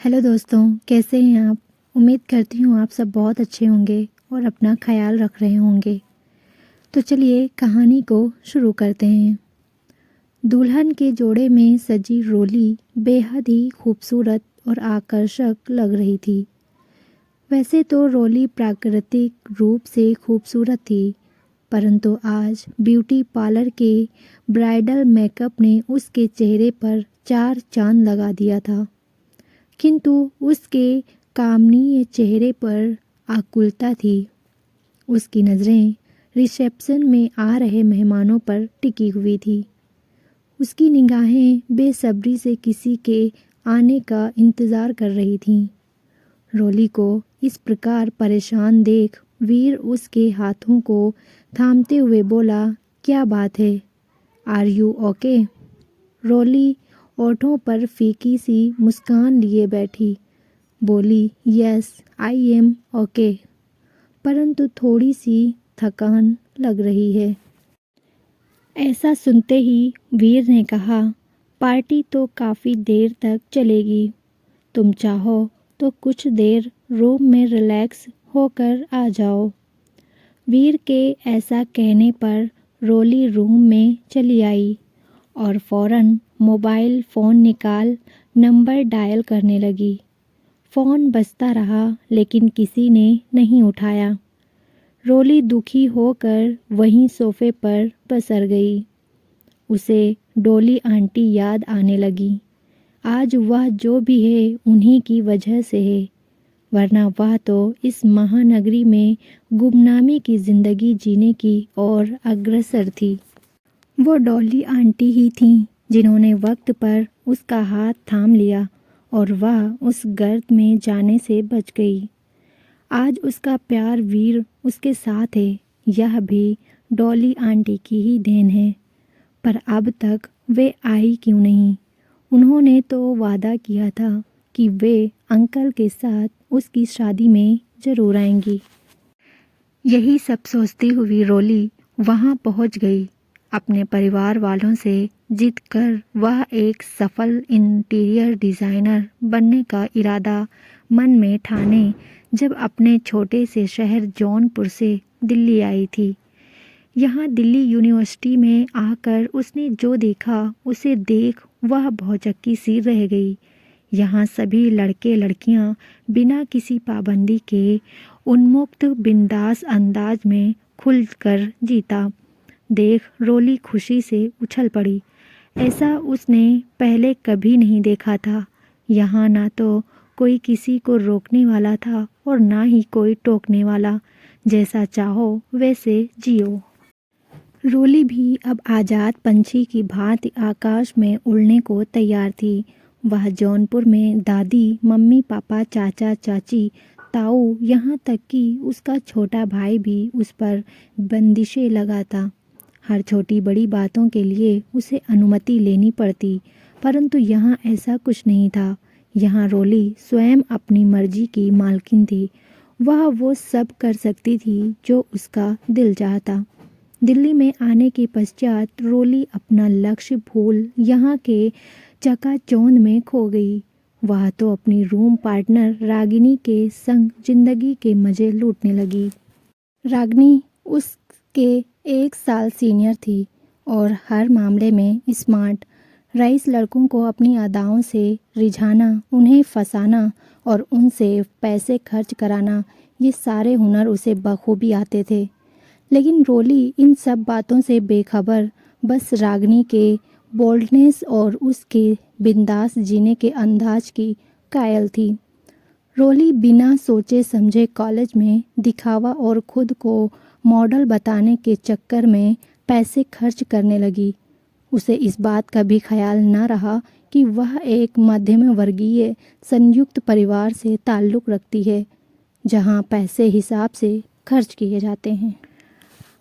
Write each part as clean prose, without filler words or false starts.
Hello दोस्तों, कैसे हैं आप। उम्मीद करती हूँ आप सब बहुत अच्छे होंगे और अपना ख्याल रख रहे होंगे। तो चलिए कहानी को शुरू करते हैं। दुल्हन के जोड़े में सजी रोली बेहद ही खूबसूरत और आकर्षक लग रही थी। वैसे तो रोली प्राकृतिक रूप से खूबसूरत थी, परंतु आज ब्यूटी पार्लर के ब्राइडल मेकअप ने उसके चेहरे पर चार चांद लगा दिया था। किंतु उसके कामनीय चेहरे पर आकुलता थी। उसकी नज़रें रिसेप्शन में आ रहे मेहमानों पर टिकी हुई थी। उसकी निगाहें बेसब्री से किसी के आने का इंतज़ार कर रही थीं। रोली को इस प्रकार परेशान देख वीर उसके हाथों को थामते हुए बोला, क्या बात है, आर यू ओके? रोली ओठों पर फीकी सी मुस्कान लिए बैठी बोली, यस आई एम ओके, परंतु थोड़ी सी थकान लग रही है। ऐसा सुनते ही वीर ने कहा, पार्टी तो काफ़ी देर तक चलेगी, तुम चाहो तो कुछ देर रूम में रिलैक्स होकर आ जाओ। वीर के ऐसा कहने पर रोली रूम में चली आई और फौरन मोबाइल फ़ोन निकाल नंबर डायल करने लगी। फ़ोन बजता रहा लेकिन किसी ने नहीं उठाया। रोली दुखी होकर वहीं सोफे पर पसर गई। उसे डोली आंटी याद आने लगी। आज वह जो भी है उन्हीं की वजह से है, वरना वह तो इस महानगरी में गुमनामी की ज़िंदगी जीने की ओर अग्रसर थी। वो डॉली आंटी ही थीं जिन्होंने वक्त पर उसका हाथ थाम लिया और वह उस गर्त में जाने से बच गई। आज उसका प्यार वीर उसके साथ है, यह भी डॉली आंटी की ही देन है। पर अब तक वे आई क्यों नहीं? उन्होंने तो वादा किया था कि वे अंकल के साथ उसकी शादी में ज़रूर आएंगी। यही सब सोचती हुई रोली वहाँ पहुँच गई। अपने परिवार वालों से जिद कर वह एक सफल इंटीरियर डिज़ाइनर बनने का इरादा मन में ठाने जब अपने छोटे से शहर जौनपुर से दिल्ली आई थी। यहाँ दिल्ली यूनिवर्सिटी में आकर उसने जो देखा उसे देख वह भौचक्की सी रह गई। यहाँ सभी लड़के लड़कियाँ बिना किसी पाबंदी के उन्मुक्त बिंदास अंदाज में खुलकर जीता देख रोली खुशी से उछल पड़ी। ऐसा उसने पहले कभी नहीं देखा था। यहाँ ना तो कोई किसी को रोकने वाला था और ना ही कोई टोकने वाला। जैसा चाहो वैसे जियो। रोली भी अब आज़ाद पंछी की भांति आकाश में उड़ने को तैयार थी। वह जौनपुर में दादी, मम्मी, पापा, चाचा, चाची, ताऊ, यहाँ तक कि उसका छोटा भाई भी उस पर बंदिशें लगाता। हर छोटी बड़ी बातों के लिए उसे अनुमति लेनी पड़ती, परंतु यहाँ ऐसा कुछ नहीं था। यहाँ रोली स्वयं अपनी मर्जी की मालकिन थी। वह वो सब कर सकती थी जो उसका दिल चाहता। दिल्ली में आने के पश्चात रोली अपना लक्ष्य भूल यहाँ के चकाचौंध में खो गई। वह तो अपनी रूम पार्टनर रागिनी के संग जिंदगी के मज़े लूटने लगी। रागिनी उसके 1 साल सीनियर थी और हर मामले में स्मार्ट। रईस लड़कों को अपनी अदाओं से रिझाना, उन्हें फंसाना और उनसे पैसे खर्च कराना, ये सारे हुनर उसे बखूबी आते थे। लेकिन रोली इन सब बातों से बेखबर बस रागिनी के बोल्डनेस और उसके बिंदास जीने के अंदाज की कायल थी। रोली बिना सोचे समझे कॉलेज में दिखावा और खुद को मॉडल बताने के चक्कर में पैसे खर्च करने लगी। उसे इस बात का भी ख्याल न रहा कि वह एक मध्यम वर्गीय संयुक्त परिवार से ताल्लुक़ रखती है, जहां पैसे हिसाब से खर्च किए जाते हैं।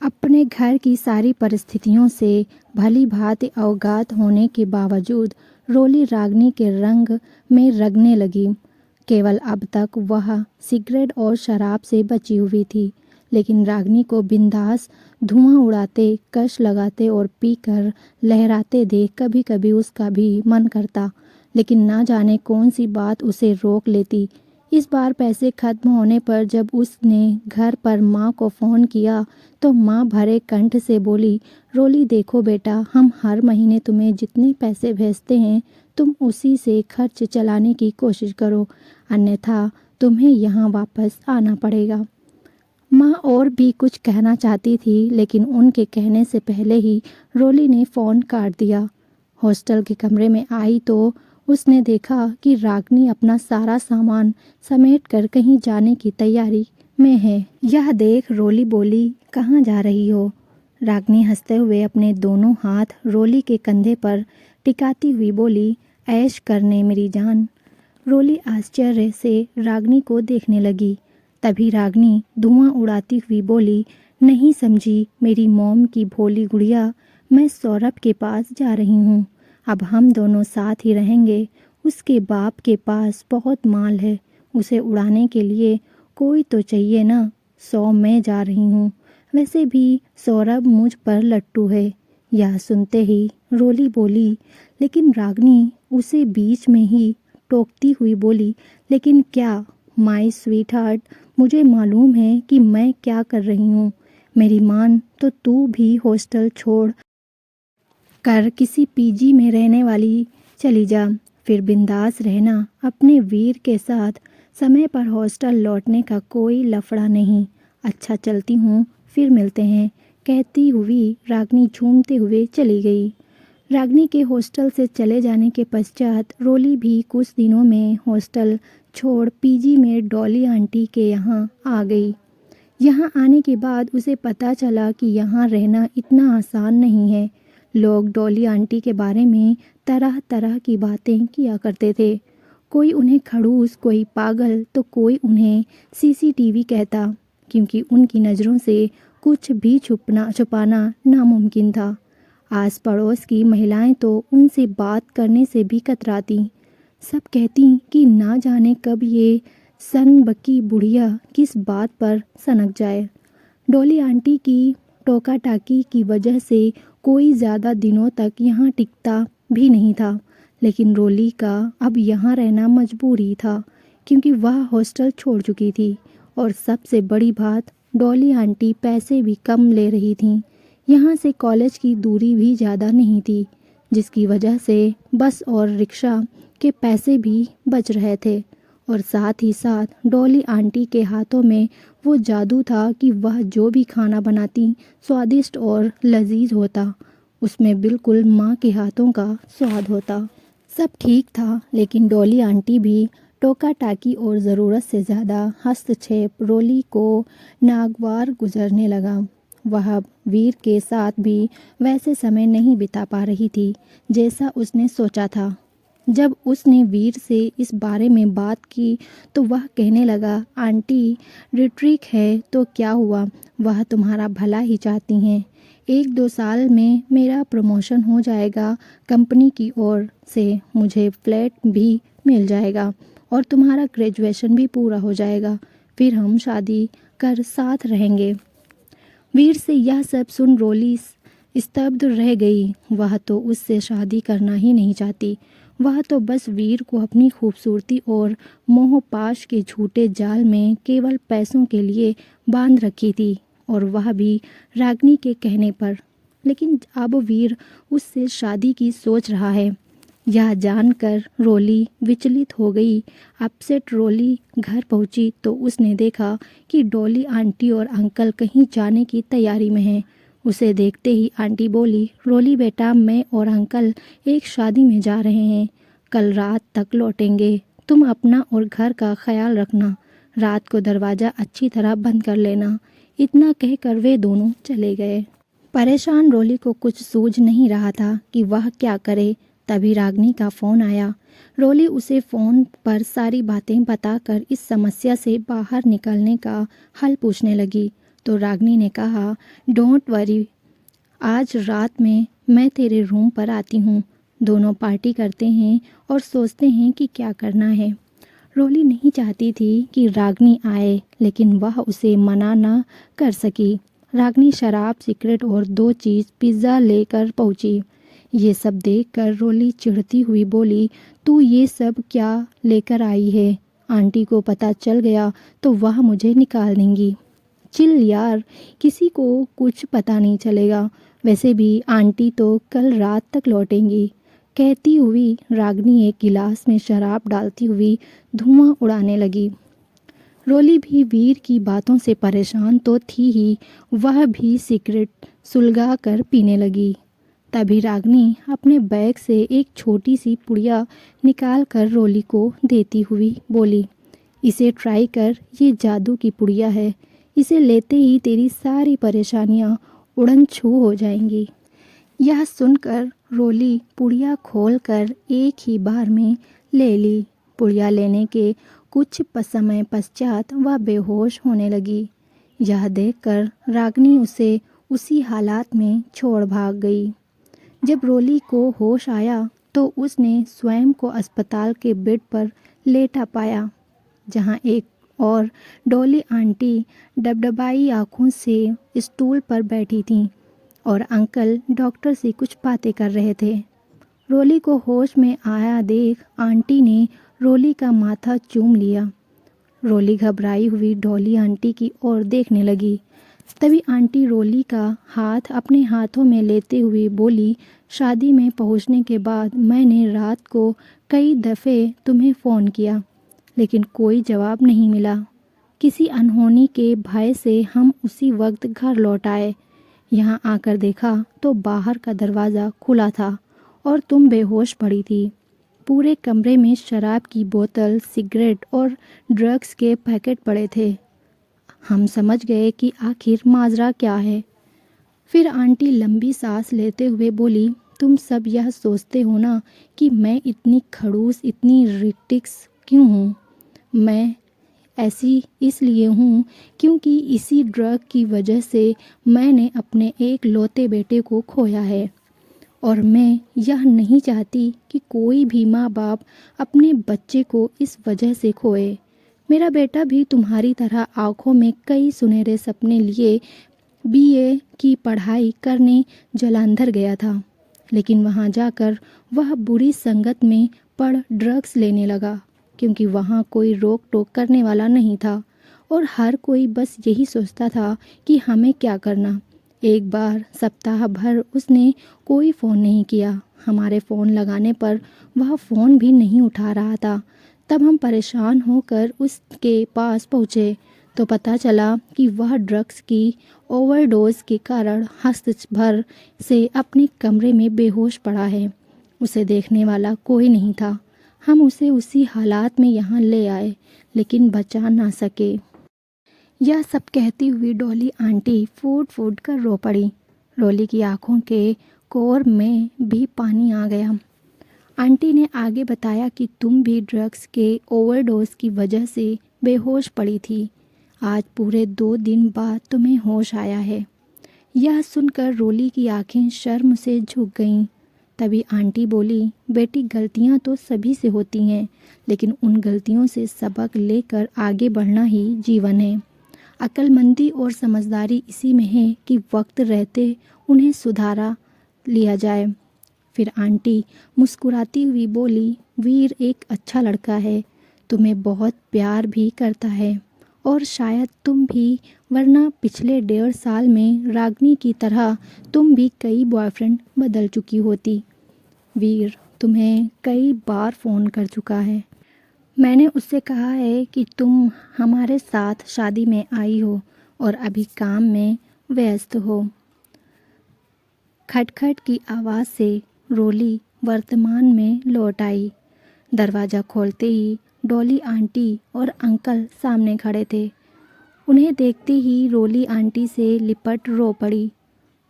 अपने घर की सारी परिस्थितियों से भली भांति अवगत होने के बावजूद रोली रागिनी के रंग में रंगने लगी। केवल अब तक वह सिगरेट और शराब से बची हुई थी, लेकिन रागिनी को बिंदास धुआं उड़ाते, कश लगाते और पीकर लहराते देख कभी कभी उसका भी मन करता लेकिन ना जाने कौन सी बात उसे रोक लेती। इस बार पैसे खत्म होने पर जब उसने घर पर माँ को फ़ोन किया तो माँ भरे कंठ से बोली, रोली देखो बेटा, हम हर महीने तुम्हें जितने पैसे भेजते हैं तुम उसी से खर्च चलाने की कोशिश करो, अन्यथा तुम्हें यहाँ वापस आना पड़ेगा। माँ और भी कुछ कहना चाहती थी लेकिन उनके कहने से पहले ही रोली ने फ़ोन काट दिया। हॉस्टल के कमरे में आई तो उसने देखा कि रागनी अपना सारा सामान समेट कर कहीं जाने की तैयारी में है। यह देख रोली बोली, कहाँ जा रही हो? रागनी हंसते हुए अपने दोनों हाथ रोली के कंधे पर टिकाती हुई बोली, ऐश करने मेरी जान। रोली आश्चर्य से रागनी को देखने लगी। तभी रागनी धुआं उड़ाती हुई बोली, नहीं समझी मेरी मॉम की भोली गुड़िया, मैं सौरभ के पास जा रही हूँ। अब हम दोनों साथ ही रहेंगे। उसके बाप के पास बहुत माल है, उसे उड़ाने के लिए कोई तो चाहिए ना। 100 मैं जा रही हूँ, वैसे भी सौरभ मुझ पर लट्टू है। यह सुनते ही रोली बोली, लेकिन रागनी उसे बीच में ही टोकती हुई बोली, लेकिन क्या? माय स्वीट हार्ट, मुझे मालूम है कि मैं क्या कर रही हूँ। मेरी मान तो तू भी हॉस्टल छोड़ कर किसी पीजी में रहने वाली चली जा, फिर बिंदास रहना अपने वीर के साथ। समय पर हॉस्टल लौटने का कोई लफड़ा नहीं। अच्छा चलती हूँ, फिर मिलते हैं, कहती हुई रागनी झूमते हुए चली गई। रागनी के हॉस्टल से चले जाने के पश्चात रोली भी कुछ दिनों में हॉस्टल छोड़ पीजी में डॉली आंटी के यहाँ आ गई। यहाँ आने के बाद उसे पता चला कि यहाँ रहना इतना आसान नहीं है। लोग डॉली आंटी के बारे में तरह तरह की बातें किया करते थे। कोई उन्हें खड़ूस, कोई पागल, तो कोई उन्हें सीसीटीवी कहता, क्योंकि उनकी नज़रों से कुछ भी छुपाना नामुमकिन था। आस पड़ोस की महिलाएं तो उनसे बात करने से भी कतराती। सब कहती कि ना जाने कब ये सनबकी बुढ़िया किस बात पर सनक जाए। डॉली आंटी की टोका टाकी की वजह से कोई ज़्यादा दिनों तक यहाँ टिकता भी नहीं था, लेकिन रोली का अब यहाँ रहना मजबूरी था, क्योंकि वह हॉस्टल छोड़ चुकी थी। और सबसे बड़ी बात, डॉली आंटी पैसे भी कम ले रही थीं। यहाँ से कॉलेज की दूरी भी ज़्यादा नहीं थी, जिसकी वजह से बस और रिक्शा के पैसे भी बच रहे थे। और साथ ही साथ डॉली आंटी के हाथों में वो जादू था कि वह जो भी खाना बनाती स्वादिष्ट और लजीज होता। उसमें बिल्कुल माँ के हाथों का स्वाद होता। सब ठीक था, लेकिन डॉली आंटी भी टोका टाकी और ज़रूरत से ज़्यादा हस्तक्षेप रोली को नागवार गुजरने लगा। वह वीर के साथ भी वैसे समय नहीं बिता पा रही थी जैसा उसने सोचा था। जब उसने वीर से इस बारे में बात की तो वह कहने लगा, आंटी रिट्रीक है तो क्या हुआ, वह तुम्हारा भला ही चाहती हैं। 1-2 साल में मेरा प्रमोशन हो जाएगा, कंपनी की ओर से मुझे फ्लैट भी मिल जाएगा और तुम्हारा ग्रेजुएशन भी पूरा हो जाएगा, फिर हम शादी कर साथ रहेंगे। वीर से यह सब सुन रोली स्तब्ध रह गई। वह तो उससे शादी करना ही नहीं चाहती। वह तो बस वीर को अपनी खूबसूरती और मोहपाश के झूठे जाल में केवल पैसों के लिए बांध रखी थी, और वह भी रागनी के कहने पर। लेकिन अब वीर उससे शादी की सोच रहा है। यह जानकर रोली विचलित हो गई। अपसेट रोली घर पहुंची तो उसने देखा कि डॉली आंटी और अंकल कहीं जाने की तैयारी में हैं। उसे देखते ही आंटी बोली, रोली बेटा, मैं और अंकल एक शादी में जा रहे हैं, कल रात तक लौटेंगे। तुम अपना और घर का ख्याल रखना, रात को दरवाज़ा अच्छी तरह बंद कर लेना। इतना कहकर वे दोनों चले गए। परेशान रोली को कुछ सूझ नहीं रहा था कि वह क्या करे। तभी रागनी का फ़ोन आया। रोली उसे फ़ोन पर सारी बातें बताकर इस समस्या से बाहर निकलने का हल पूछने लगी। तो रागनी ने कहा, डोंट वरी, आज रात में मैं तेरे रूम पर आती हूँ, दोनों पार्टी करते हैं और सोचते हैं कि क्या करना है। रोली नहीं चाहती थी कि रागनी आए, लेकिन वह उसे मना न कर सकी। रागनी शराब, सिगरेट और 2 चीज़ पिज़्ज़ा लेकर पहुंची। ये सब देखकर रोली चिढ़ती हुई बोली, तू ये सब क्या लेकर आई है? आंटी को पता चल गया तो वह मुझे निकाल देंगी। चिल यार, किसी को कुछ पता नहीं चलेगा। वैसे भी आंटी तो कल रात तक लौटेंगी। कहती हुई रागनी एक गिलास में शराब डालती हुई धुआं उड़ाने लगी। रोली भी वीर की बातों से परेशान तो थी ही, वह भी सिगरेट सुलगा कर पीने लगी। तभी रागनी अपने बैग से एक छोटी सी पुड़िया निकाल कर रोली को देती हुई बोली, इसे ट्राई कर, ये जादू की पुड़िया है। इसे लेते ही तेरी सारी परेशानियां उड़न छू हो जाएंगी। यह सुनकर रोली पुड़िया खोलकर एक ही बार में ले ली। पुड़िया लेने के कुछ समय पश्चात वह बेहोश होने लगी। यह देखकर रागनी उसे उसी हालात में छोड़ भाग गई। जब रोली को होश आया तो उसने स्वयं को अस्पताल के बेड पर लेटा पाया, जहां एक और डॉली आंटी डबडबाई आंखों से स्टूल पर बैठी थीं और अंकल डॉक्टर से कुछ बातें कर रहे थे। रोली को होश में आया देख आंटी ने रोली का माथा चूम लिया। रोली घबराई हुई डॉली आंटी की ओर देखने लगी। तभी आंटी रोली का हाथ अपने हाथों में लेते हुए बोली, शादी में पहुंचने के बाद मैंने रात को कई दफ़े तुम्हें फ़ोन किया, लेकिन कोई जवाब नहीं मिला। किसी अनहोनी के भय से हम उसी वक्त घर लौट आए। यहाँ आकर देखा तो बाहर का दरवाज़ा खुला था और तुम बेहोश पड़ी थी। पूरे कमरे में शराब की बोतल, सिगरेट और ड्रग्स के पैकेट पड़े थे। हम समझ गए कि आखिर माजरा क्या है। फिर आंटी लंबी सांस लेते हुए बोली, तुम सब यह सोचते हो ना कि मैं इतनी खड़ूस, इतनी रिटिक्स क्यों हूँ? मैं ऐसी इसलिए हूँ क्योंकि इसी ड्रग की वजह से मैंने अपने एक लौते बेटे को खोया है और मैं यह नहीं चाहती कि कोई भी माँ बाप अपने बच्चे को इस वजह से खोए। मेरा बेटा भी तुम्हारी तरह आंखों में कई सुनहरे सपने लिए बीए की पढ़ाई करने जालंधर गया था, लेकिन वहाँ जाकर वह बुरी संगत में पड़ ड्रग्स लेने लगा, क्योंकि वहाँ कोई रोक टोक करने वाला नहीं था और हर कोई बस यही सोचता था कि हमें क्या करना। एक बार सप्ताह भर उसने कोई फ़ोन नहीं किया। हमारे फ़ोन लगाने पर वह फ़ोन भी नहीं उठा रहा था। तब हम परेशान होकर उसके पास पहुँचे तो पता चला कि वह ड्रग्स की ओवरडोज के कारण हफ्ते भर से अपने कमरे में बेहोश पड़ा है। उसे देखने वाला कोई नहीं था। हम उसे उसी हालात में यहाँ ले आए, लेकिन बचा ना सके। यह सब कहती हुई डॉली आंटी फूट फूट कर रो पड़ी। रोली की आंखों के कोर में भी पानी आ गया। आंटी ने आगे बताया कि तुम भी ड्रग्स के ओवरडोज की वजह से बेहोश पड़ी थी। आज पूरे 2 दिन बाद तुम्हें होश आया है। यह सुनकर रोली की आंखें शर्म से झुक गईं। तभी आंटी बोली, बेटी गलतियां तो सभी से होती हैं, लेकिन उन गलतियों से सबक लेकर आगे बढ़ना ही जीवन है। अक्लमंदी और समझदारी इसी में है कि वक्त रहते उन्हें सुधारा लिया जाए। फिर आंटी मुस्कुराती हुई बोली, वीर एक अच्छा लड़का है, तुम्हें बहुत प्यार भी करता है और शायद तुम भी, वरना पिछले 1.5 साल में रागनी की तरह तुम भी कई बॉयफ्रेंड बदल चुकी होती। वीर तुम्हें कई बार फ़ोन कर चुका है। मैंने उससे कहा है कि तुम हमारे साथ शादी में आई हो और अभी काम में व्यस्त हो। खटखट की आवाज़ से रोली वर्तमान में लौट आई। दरवाज़ा खोलते ही डॉली आंटी और अंकल सामने खड़े थे। उन्हें देखते ही रोली आंटी से लिपट रो पड़ी।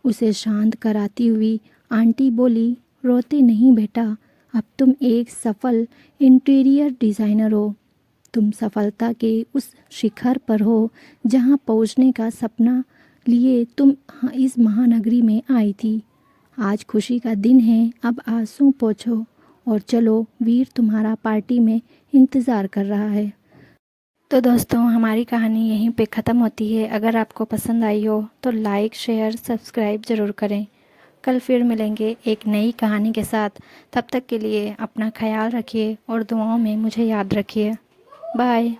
उसे शांत कराती हुई आंटी बोली, रोते नहीं बेटा, अब तुम एक सफल इंटीरियर डिज़ाइनर हो। तुम सफलता के उस शिखर पर हो जहां पहुंचने का सपना लिए तुम इस महानगरी में आई थी। आज खुशी का दिन है, अब आंसू पोंछो और चलो, वीर तुम्हारा पार्टी में इंतज़ार कर रहा है। तो दोस्तों, हमारी कहानी यहीं पे ख़त्म होती है। अगर आपको पसंद आई हो तो लाइक, शेयर, सब्सक्राइब ज़रूर करें। कल फिर मिलेंगे एक नई कहानी के साथ। तब तक के लिए अपना ख्याल रखिए और दुआओं में मुझे याद रखिए। बाय।